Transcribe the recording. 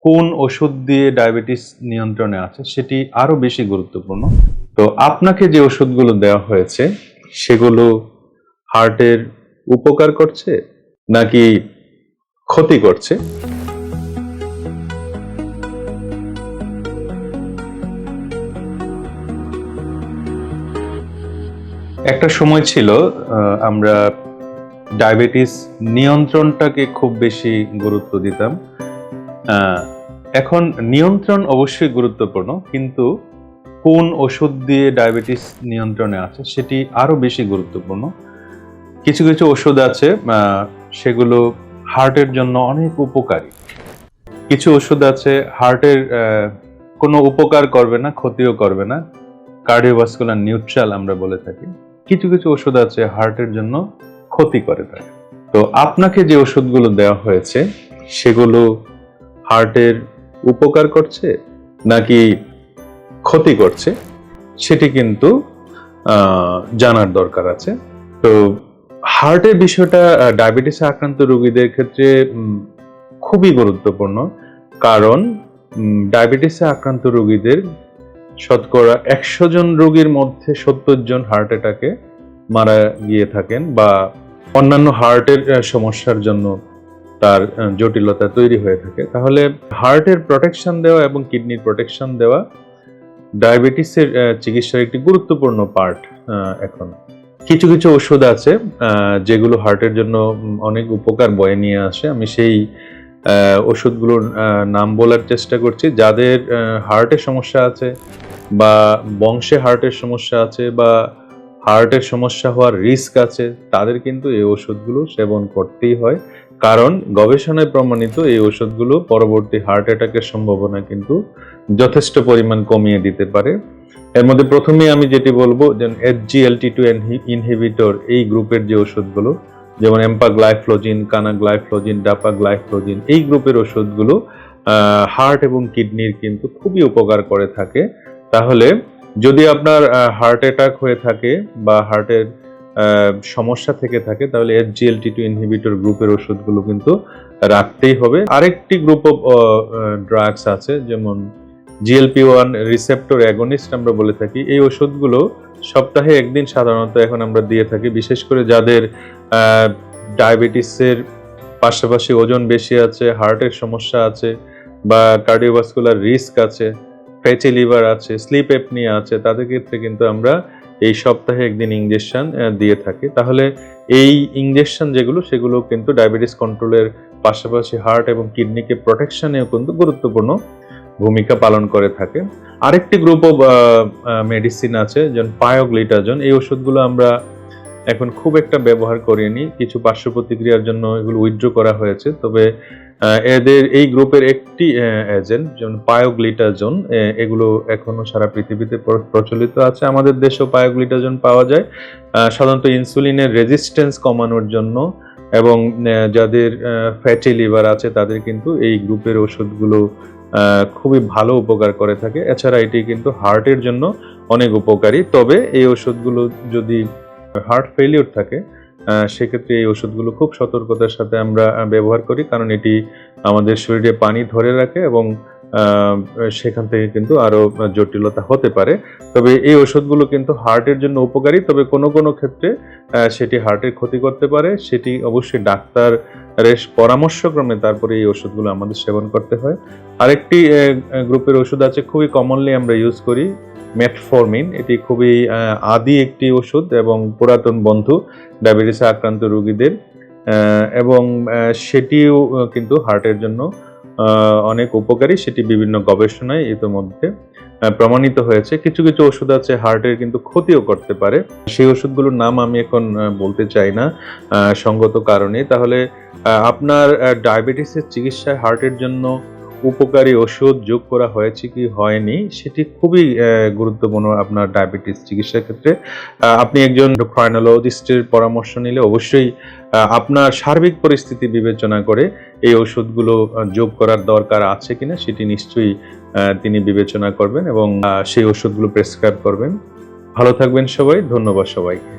কোন ওষুধ দিয়ে ডায়াবেটিস নিয়ন্ত্রণে আছে সেটি আরো বেশি গুরুত্বপূর্ণ। তো আপনাকে যে ওষুধগুলো দেওয়া হয়েছে সেগুলো হার্টের উপকার করছে নাকি ক্ষতি করছে? একটা সময় ছিল আমরা ডায়াবেটিস নিয়ন্ত্রণটাকে খুব বেশি গুরুত্ব দিতাম। এখন নিয়ন্ত্রণ অবশ্যই গুরুত্বপূর্ণ, কিন্তু কোন ওষুধ দিয়ে ডায়াবেটিস নিয়ন্ত্রণে আছে সেটি আরো বেশি গুরুত্বপূর্ণ। কিছু কিছু ওষুধ আছে সেগুলো হার্টের জন্য অনেক উপকারী। কিছু ওষুধ আছে হার্টের কোনো উপকার করবে না, ক্ষতিও করবে না, কার্ডিওভাস্কুলার নিউট্রাল আমরা বলে থাকি। কিছু কিছু ওষুধ আছে হার্টের জন্য ক্ষতি করে থাকে। তো আপনাকে যে ওষুধগুলো দেওয়া হয়েছে সেগুলো হার্টের উপকার করছে নাকি ক্ষতি করছে সেটি কিন্তু জানার দরকার আছে। তো হার্টের বিষয়টা ডায়াবেটিসে আক্রান্ত রোগীদের ক্ষেত্রে খুবই গুরুত্বপূর্ণ, কারণ ডায়াবেটিসে আক্রান্ত রোগীদের শতকরা 100 জন রোগীর মধ্যে 70 জন হার্ট অ্যাটাকে মারা গিয়ে থাকেন বা অন্যান্য হার্টের সমস্যার জন্য তার জটিলতা তৈরি হয়ে থাকে। তাহলে হার্টের প্রোটেকশন দেওয়া এবং কিডনির প্রোটেকশন দেওয়া ডায়াবেটিসের চিকিৎসার একটি গুরুত্বপূর্ণ পার্ট। এখন কিছু কিছু ওষুধ আছে যেগুলো হার্টের জন্য অনেক উপকার বয়ে নিয়ে আসে। আমি সেই ওষুধগুলোর নাম বলার চেষ্টা করছি। যাদের হার্টের সমস্যা আছে বা বংশে হার্টের সমস্যা আছে বা হার্টের সমস্যা হওয়ার রিস্ক আছে, তাদের কিন্তু এই ওষুধগুলো সেবন করতেই হয়, কারণ গবেষণায় প্রমাণিত এই ওষুধগুলো পরবর্তী হার্ট অ্যাটাকের সম্ভাবনা কিন্তু যথেষ্ট পরিমাণ কমিয়ে দিতে পারে। এর মধ্যে প্রথমেই আমি যেটি বলবো, যে SGLT2 ইনহিবিটর এই গ্রুপের যে ওষুধগুলো, যেমন এম্পাগ্লাইফ্লোজিন, কানাগ্লাইফ্লোজিন, ডাপাগ্লাইফ্লোজিন, এই গ্রুপের ওষুধগুলো হার্ট এবং কিডনির কিন্তু খুবই উপকার করে থাকে। তাহলে যদি আপনার হার্ট অ্যাটাক হয়ে থাকে বা হার্টের সমস্যা থেকে থাকে, তাহলে SGLT2 ইনহিবিটর গ্রুপের ওষুধগুলো কিন্তু রাখতেই হবে। আরেকটি গ্রুপ অফ ড্রাগস আছে, যেমন GLP-1 রিসেপ্টর অ্যাগনিস্ট আমরা বলে থাকি। এই ওষুধগুলো সপ্তাহে একদিন সাধারণত এখন আমরা দিয়ে থাকি, বিশেষ করে যাদের ডায়াবেটিসের পাশাপাশি ওজন বেশি আছে, হার্টের সমস্যা আছে বা কার্ডিওভাস্কুলার রিস্ক আছে, ফ্যাটি লিভার আছে, স্লিপ অ্যাপনিয়া আছে, তাদের ক্ষেত্রে কিন্তু আমরা এই সপ্তাহে একদিন ইনজেকশন দিয়ে থাকি। তাহলে এই ইনজেকশন যেগুলো, সেগুলো কিন্তু ডায়াবেটিস কন্ট্রোলের পাশাপাশি হার্ট এবং কিডনিকে প্রোটেকশনেও কিন্তু গুরুত্বপূর্ণ ভূমিকা পালন করে থাকে। আরেকটি গ্রুপ অফ মেডিসিন আছে, যেমন পায়োগ্লিটাজোন। এই ওষুধগুলো আমরা এখন খুব একটা ব্যবহার করিনি, কিছু পার্শ্ব প্রতিক্রিয়ার জন্য এগুলো উইথড্র করা হয়েছে। তবে এদের এই গ্রুপের একটি এজেন্ট, যেমন পায়োগ্লিটাজোন, এগুলো এখনো সারা পৃথিবীতে প্রচলিত আছে। আমাদের দেশেও পায়োগ্লিটাজোন পাওয়া যায়, সাধারণত ইনসুলিনের রেজিস্ট্যান্স কমানোর জন্য, এবং যাদের ফ্যাটি লিভার আছে তাদের কিন্তু এই গ্রুপের ওষুধগুলো খুবই ভালো উপকার করে থাকে। এছাড়া এটি কিন্তু হার্টের জন্য অনেক উপকারী। তবে এই ওষুধগুলো যদি হার্ট ফেলিওর থাকে, সেক্ষেত্রে এই ওষুধগুলো খুব সতর্কতার সাথে আমরা ব্যবহার করি, কারণ এটি আমাদের শরীরে পানি ধরে রাখে এবং সেখান থেকে কিন্তু আরো জটিলতা হতে পারে। তবে এই ওষুধগুলো কিন্তু হার্টের জন্য উপকারী, তবে কোনো কোনো ক্ষেত্রে সেটি হার্টের ক্ষতি করতে পারে। সেটি অবশ্যই ডাক্তারের পরামর্শক্রমে তারপরে এই ওষুধগুলো আমাদের সেবন করতে হয়। আরেকটি গ্রুপের ওষুধ আছে, খুবই কমনলি আমরা ইউজ করি, মেটফরমিন। এটি খুবই আদি একটি ওষুধ এবং পুরাতন বন্ধু ডায়াবেটিসে আক্রান্ত রোগীদের, এবং সেটিও কিন্তু হার্টের জন্য অনেক উপকারী। সেটি বিভিন্ন গবেষণায় ইতিমধ্যে প্রমাণিত হয়েছে। কিছু কিছু ওষুধ আছে হার্টের কিন্তু ক্ষতিও করতে পারে, সেই ওষুধগুলোর নাম আমি এখন বলতে চাই না সঙ্গত কারণে। তাহলে আপনার ডায়াবেটিসের চিকিৎসায় হার্টের জন্য উপকারী ওষুধ যোগ করা হয়েছে কি হয়নি, সেটি খুবই গুরুত্বপূর্ণ আপনার ডায়াবেটিস চিকিৎসার ক্ষেত্রে। আপনি একজন এন্ডোক্রাইনোলজিস্টের পরামর্শ নিলে অবশ্যই আপনার সার্বিক পরিস্থিতি বিবেচনা করে এই ওষুধগুলো যোগ করার দরকার আছে কিনা সেটি নিশ্চয়ই তিনি বিবেচনা করবেন এবং সেই ওষুধগুলো প্রেসক্রাইব করবেন। ভালো থাকবেন সবাই, ধন্যবাদ সবাইকে।